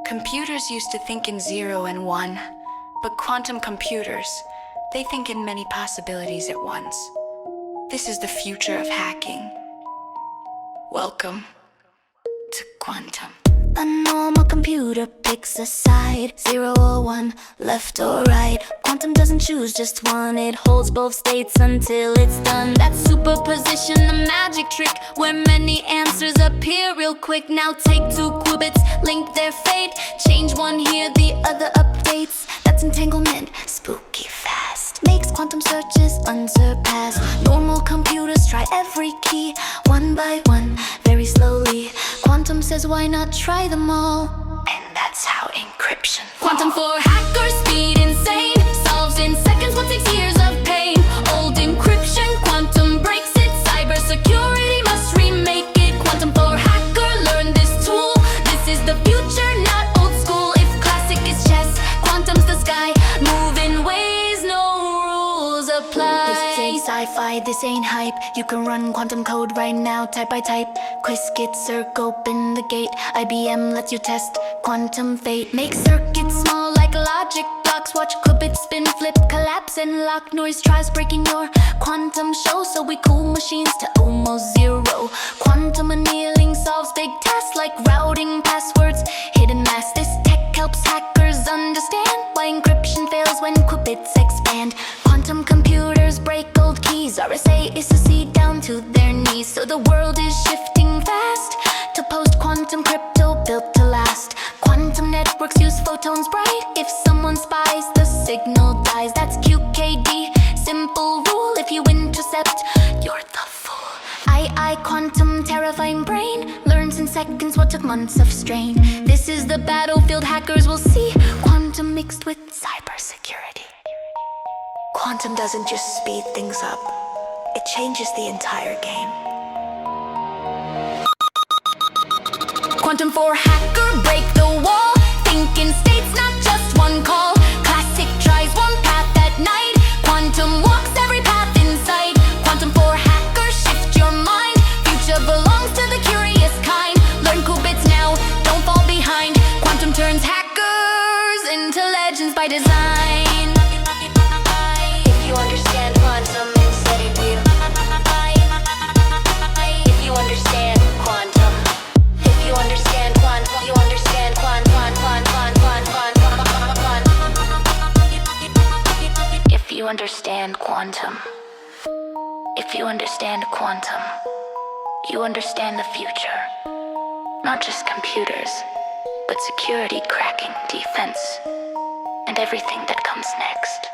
Computers used to think in 0 and 1, but quantum computers, they think in many possibilities at once. This is the future of hacking. Welcome to quantum. A normal computer picks a side, 0 or 1, left or right. Quantum doesn't choose just one, it holds both states until it's done. That's superposition, the magic trick, where many answers appear real quick. Now take two qubits, link their fate, change one here, the other updates. That's entanglement, spooky fast, makes quantum searches unsurpassed. Normal computers try every key, one by one, very slowly. Quantum says why not try them all, And that's how encryption quantum for hackers, speed insane, solves in seconds what takes years of pain. Old encryption, quantum breaks it, cybersecurity must remake it. Quantum for hacker, learn this tool, this is the future, not old school. If classic is chess, quantum's the sky, move in ways no rules apply. This ain't sci-fi, this ain't hype, you can run quantum code right now, type by type. Qiskit, Cirq, open the gate, IBM lets you test quantum fate. Make circuits small like logic blocks, watch Qubits spin, flip, collapse and lock. Noise tries breaking your quantum show, so we cool machines to almost zero. Quantum annealing solves big tasks like routing passwords, hidden masks. This tech helps hackers understand why encryption fails when qubits expand. Quantum computers break old keys, RSA, ECC down to their knees. So the world is shifting fast to post-quantum crypto built to last. Quantum networks use photons bright, if someone spies the signal dies. That's QKD, simple rule, if you intercept, you're the fool. I quantum terrifying brain, learns in seconds what took months of strain. This is the battlefield hackers will see, quantum mixed with cybersecurity. Quantum doesn't just speed things up, it changes the entire game. Quantum for hacker, break the wall, think in states, not just one call. Classic tries one path at night, quantum walks every path in sight. Quantum for hacker, shift your mind, future belongs to the curious kind. Learn qubits now, don't fall behind. Quantum turns hackers into legends by design. If you understand quantum, instead it will. If you understand quantum, if you understand quantum, you understand If you understand quantum, if you understand quantum, you understand the future. Not just computers, but security, cracking, defense, and everything that comes next.